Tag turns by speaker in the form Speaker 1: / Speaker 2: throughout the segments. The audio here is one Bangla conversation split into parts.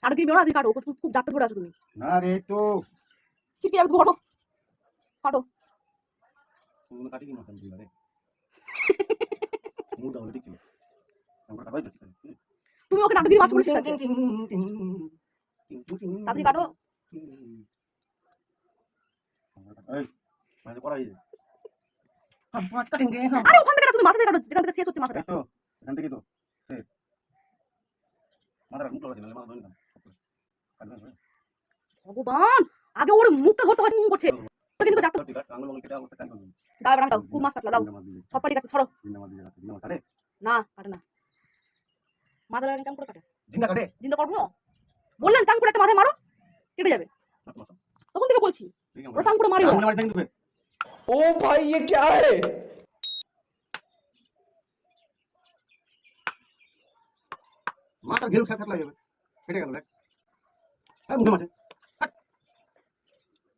Speaker 1: আর কি বেরো, তুই কাটো, খুব জাপতে ধরে আছো তুমি।
Speaker 2: না রে তো
Speaker 1: ঠিক আছে, ধরো কাটো।
Speaker 2: তুমি কাটি কি মাথা দিলা রে মুড দাও ঠিক ছিল আমরা কাটাই যাচ্ছি
Speaker 1: তুমি ওকে নাটকগিরি মাছ করে শেখাচ্ছে। তাড়াতাড়ি কাটো।
Speaker 2: এই মানে পড়াই हम माछ काटेंगे हम
Speaker 1: আরে ওখান থেকে না, তুমি মাথা থেকে কাটো, যেখান থেকে শেষ হচ্ছে মাথাটা।
Speaker 2: তো এখান থেকে তো শেষ মাথাটা মুখ লাগছে না মাথা ধরে না কাটবে
Speaker 1: ভগবান, আগে ওর মুখটা ধরতে হয়, করছে কিন্তু জাপতে।
Speaker 2: আঙুল আঙুল কেটে অবস্থা কাটবে
Speaker 1: দাও এবার দাও, খুব মাছ কাটলা দাও, সব পাটি কাটতে ছড়ো।
Speaker 2: কাটে
Speaker 1: না কাটে না, মাথা লাগানি চাং করে কাটে।
Speaker 2: জিন্দা কাটে
Speaker 1: জিন্দা করবো না, বললাম চাং করে একটা মাথায় মারো, কেটে যাবে। তখন থেকে বলছি ওরা চাং করে মারি না।
Speaker 3: ओ भाई ये क्या है?
Speaker 2: মাথা ঘেরু ঠাক লাগে যাবে কেটে গেল দেখ হ্যাঁ মুখে মাছে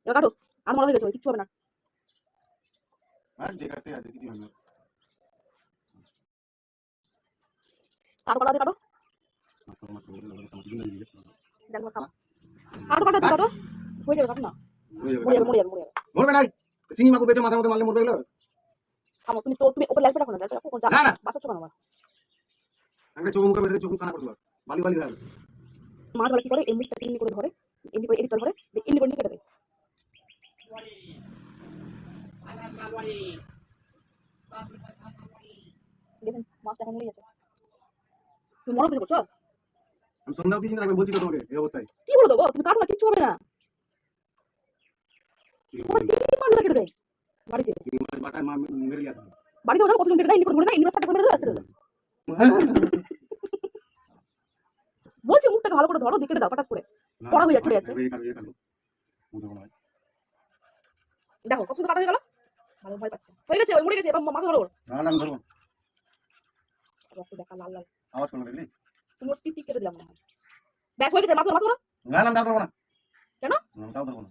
Speaker 1: এবার কাটো, আর মনে হয়ে গেছে, কিচ্ছু হবে না।
Speaker 2: আর যে কাছে আছে কিছু হবে না
Speaker 1: কাটো কাটো কাটো, দেখো কাটো কাটো কাটো কাটো, হয়ে যাবে, কাটো না, মরে যাবে মরে যাবে মরে যাবে।
Speaker 2: মরবে না সিঙ্গি মাকু বেঁচে মাথা মতো মারলে মরবে গেল
Speaker 1: থামো, তুমি তো তুমি ওপর লাইফে রাখো না, লাইফে রাখো,
Speaker 2: না না
Speaker 1: বাঁচাচ্ছ কেন আমার?
Speaker 2: একটা চোখ মুখে বেঁধে চোখ কানা করতে পার বালি বালি ধরে
Speaker 1: মাছ বলে কি করে, এমনিটা এমনি করে ধরে, এমনি করে এদিক করে ধরে, এমনি করে কেটে দেয়। দেখুন মাছটা এখন মরে গেছে, তুমি মনে করছো
Speaker 2: আমি সন্ধ্যা অবধি চিন্তা রাখবে বলছি তো তোমাকে এই অবস্থায়
Speaker 1: কি বলো দেবো, তুমি কাটো না, কিচ্ছু হবে না। তোমার সিঙ্গি মাছ কেটে দেয় বাড়িতে,
Speaker 2: বাটায় মা মেরে লিয়ে আসবে
Speaker 1: বাড়িতে ওদের কতজন কেটে দেয়, এমনি করে ধরে দেয়, এমনি করে ফাটা করে মেরে দেয়, আসতে দেয়। বলছি মুখটাকে ভালো করে ধরো, দিয়ে কেটে দাও ফটাস করে, পড়া হয়ে যাচ্ছে দেখো কত সুন্দর কাটা হয়ে গেল। ভালো ভয় পাচ্ছে, হয়ে গেছে, ওই মরে গেছে, এবার মাথা ধরো।
Speaker 2: না না ধরো
Speaker 1: রক্ত দেখা লাল লাল,
Speaker 2: আওয়াজ করো দেখলি
Speaker 1: তুমি ওর টিপ কেটে দিলাম মনে হয়। ব্যাস হয়ে গেছে, মাথা মাথা ধরো।
Speaker 2: না না দাও ধরবো না
Speaker 1: কেন
Speaker 2: দাও ধরবো না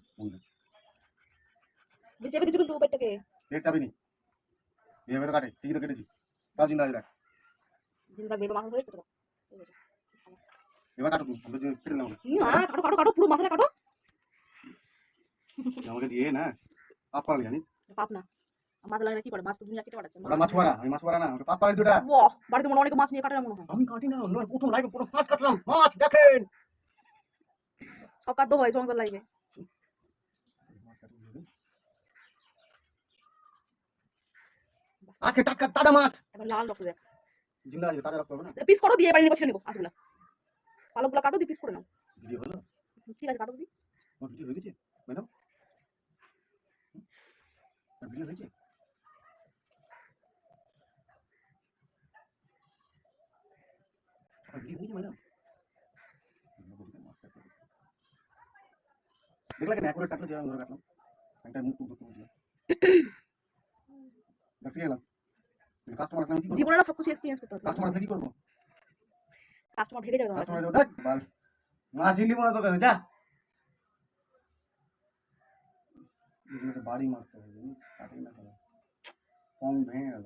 Speaker 1: বেশি চেপে দিচ্ছ কিন্তু পেটটাকে।
Speaker 2: পেট চাপিনি এভাবে তো কাটে ঠিকই তো কেটেছি তাও জিন্দা আছে দেখ
Speaker 1: জিন্দা বেবে মাথা ধরে কেটে দাও।
Speaker 2: এবার কাটো তুমি কেটে নাও
Speaker 1: না কাটো কাটো কাটো, পুরো মাথাটা কাটো।
Speaker 2: আমাকে দিয়ে না পাপ পারবি জানিস
Speaker 1: পাপ না, মাথা লাগে কি করে, মাছ তো দুনিয়া কেটে পাঠাচ্ছে।
Speaker 2: ওটা মাছ মারা আমি মাছ মারা না ওটা পাপ পারি দুটা
Speaker 1: বাহ, বাড়িতে মনে অনেক মাছ নিয়ে কাটে মনে হয়।
Speaker 2: আমি কাটি না নয় প্রথম লাইভে পুরো মাছ কাটলাম মাছ দেখেন
Speaker 1: সব কাটতে হয় সংসার লাইবে।
Speaker 2: আজকে টাটকা তাজা মাছ
Speaker 1: এখন লাল রক্ত দেখ,
Speaker 2: জিন্দা আছে তাজা রাখতে হবে না
Speaker 1: পিস করো, দিয়ে বাড়ি নিয়ে বসে নেবো আসগুলা, পালকগুলো কাটো, দিয়ে পিস করে নাও।
Speaker 2: ভিডিও হলো
Speaker 1: ঠিক আছে কাটো, দিই
Speaker 2: আমার ভিডিও হয়ে গেছে ম্যাডাম ভিডিও হয়েছে ভিডিও হয়েছে ম্যাডাম দেখলা কেন একবার কাটলো যেরকম ধরে কাটলাম একটা মুখ ধরতে বলছিলাম দেখছি গেলাম কাস্টমার আসলে কি করবো
Speaker 1: জীবনে না সব কিছু এক্সপিরিয়েন্স করতে হবে।
Speaker 2: কাস্টমার আসলে কি করবো
Speaker 1: কাস্টমার ভেগে যাবে তোমার কাছে।
Speaker 2: কাস্টমার দেখ বাল মাছ ইলি মনে তোর কাছে যা বাড়ি মারতে হবে জানিস কাটেই না সবাই কম ভেঙে গেল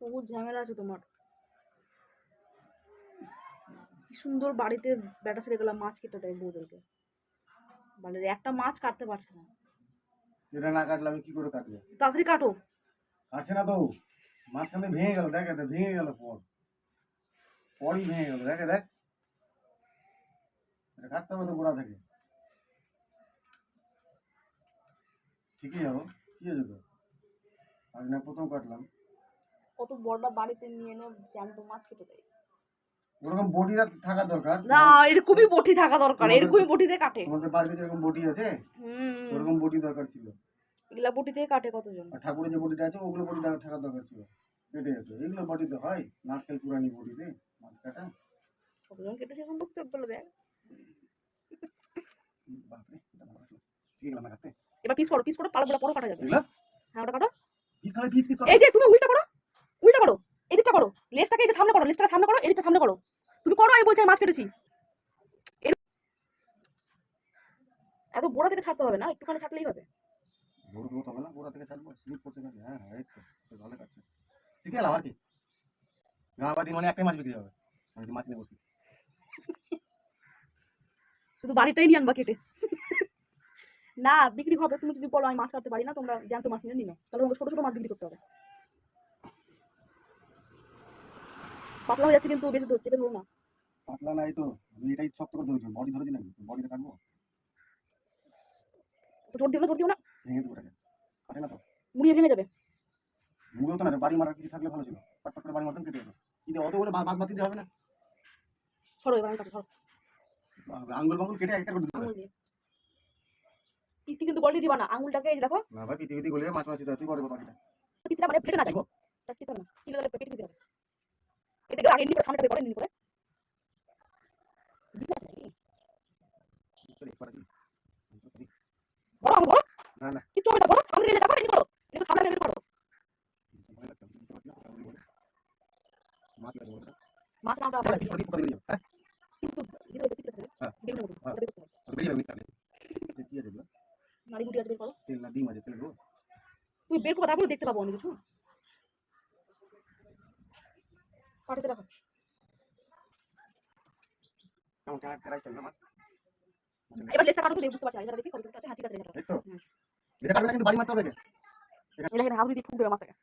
Speaker 1: বহুত ঝামেলা আছে তোমার। কি সুন্দর বাড়িতে ব্যাটা ছেড়ে গেলাম, মাছ কেটে দেয় বউদেরকে, বাড়িতে একটা মাছ কাটতে পারছে না।
Speaker 2: যেটা না কাটলে আমি কি করে কাটবো
Speaker 1: তাড়াতাড়ি কাটো।
Speaker 2: কাটছে না তো মাঝখানে ভেঙে গেল দেখ এটা ভেঙে গেল পরই ভেঙে গেল দেখ দেখ এটা কাটতে হবে তো গোড়া থেকে শিখে যাবো কি হয়েছে তো আজ না প্রথম কাটলাম
Speaker 1: কত বড়টা বাড়িতে নিয়ে এনে জ্যান্ত মাছ কেটে দেয়।
Speaker 2: ওরকম বটিটা থাকা দরকার
Speaker 1: না এরকমই বটি থাকা দরকার, এরকমই বটিতে কাটে।
Speaker 2: তোমাদের বাড়িতে যেরকম বটি আছে ওরকম বটি দরকার ছিল।
Speaker 1: এগুলা বটিতে কাটে কতজন।
Speaker 2: আর ঠাকুরের যে বটিটা আছে ওগুলো বটি থাকা দরকার ছিল কেটে যেত এগুলো বটিতে হয় নারকেল পুরানি বটিতে মাছ কাটা
Speaker 1: কতজন কেটেছে এখন চোখ বলে দেয়।
Speaker 2: বাপরে এটা ভালো আসলো শিখে গেলাম না কাটতে
Speaker 1: এবার পিস করো পালকগুলো পরো কাটা যাবে। হ্যাঁ ওটা কাটো,
Speaker 2: পিস খালে পিস
Speaker 1: এই যে তুমি উল্টা করো, এদিকটা করো, লেজটাকে এই যে সামনে করো, লেজটাকে সামনে করো, এদিকটা সামনে করো, তুমি করো, আমি বলছি আমি মাছ কেটেছি। এত গোড়া থেকে ছাড়তে হবে না, একটুখানি ছাড়লেই হবে।
Speaker 2: বড় হবে না গোড়া থেকে ছাড়বো স্লিপ করতে গেছে হ্যাঁ এই তো ভালো কাটছে শিখে গেলাম আর কি গাঁবাদি মানে একটাই মাছ বিক্রি হবে, আমি তো মাছ নিয়ে বসি।
Speaker 1: শুধু বাড়িটাই নিয়ে আনবা কেটে। না বিক্রি হবে, তুমি যদি বলো আমি মাছ কাটতে পারি না, তোমরা জ্যান্ত মাছ নিয়ে নিও, তাহলে তোমাকে ছোট ছোট মাছ বিক্রি করতে হবে। পাতলা হয়ে যাচ্ছে কিন্তু বেশি তো চেপে ধরো না।
Speaker 2: পাতলা নাই তো, আমি এটাই শক্ত করে ধরেছি, বডি ধরেছি নাকি, বডিতে কাটবো,
Speaker 1: তো জোর দিও না, জোর দিও না,
Speaker 2: ভেঙে দেবো ওটাকে, কাটে না তো।
Speaker 1: মুড়িয়ে ভেঙে যাবে।
Speaker 2: মুড়েও তো না রে, বাড়ি মারার কিছু থাকলে ভালো ছিল, পাট পাট করে বাড়ি মারতাম, কেটে যেত। কিন্তু অত বলে বাদ বাদ দিতে হবে না,
Speaker 1: সরো এবার আমি কাটো, সরো
Speaker 2: আঙ্গুল বাঙ্গুল কেটে একটা করে দিতে হবে।
Speaker 1: আঙুল দিয়ে। পিত্তি কিন্তু গল্লি দিবা না, আঙুলটাকে এই যে দেখো,
Speaker 2: না ভাই, পিটি পিটি গলে মাছ মাছ দিতে হয়, তুই করবো বাকিটা।
Speaker 1: পিত্তিটা মানে ফেটে না যায়,
Speaker 2: দেখো,
Speaker 1: চিত্র না চিলে দিলে পেটে পিছে যাবে। এটা গেলে আগে এমনি করে সামনে করে এমনি করে দিতে আছে নাকি? বড় আঙুল বড়,
Speaker 2: না না,
Speaker 1: কিচ্ছু হবে না, বড় সামনে গেলে দেখো এমনি করো, একটু সামনে এমনি করো।
Speaker 2: মাছ লাগবে ওটা।
Speaker 1: মাছ নামটা
Speaker 2: হ্যাঁ, পিছন দিকে পোকা দিয়ে দিও, হ্যাঁ,
Speaker 1: কিন্তু দিতে হচ্ছে পিত্তি থাকে
Speaker 2: হ্যাঁ,
Speaker 1: বেগুনের মতো
Speaker 2: হ্যাঁ,
Speaker 1: ওটা বের করতে হবে।
Speaker 2: বেরিয়ে যাবে মিটটা দিয়ে। কি আছে এগুলো?
Speaker 1: নাড়ি গুটি আছে বের করো,
Speaker 2: তেল না ডিম আছে, তেল দেবো?
Speaker 1: তুমি বের করো তারপরে দেখতে পাবো অনেক কিছু। পাঠাতে রাখো।
Speaker 2: কেমন কেরাই চাই না মাছ?
Speaker 1: এবার লেসটা কাটো তো বুঝতে পারছি, এটা দেখি কত আছে, হ্যাঁ ঠিক আছে, এটা
Speaker 2: এই তো,
Speaker 1: হুম,
Speaker 2: এটা কাটবে না কিন্তু বাড়ি মারতে হবে একে।
Speaker 1: এলাকায় হাউরি দিয়ে ঠুক দেবে মাছটাকে।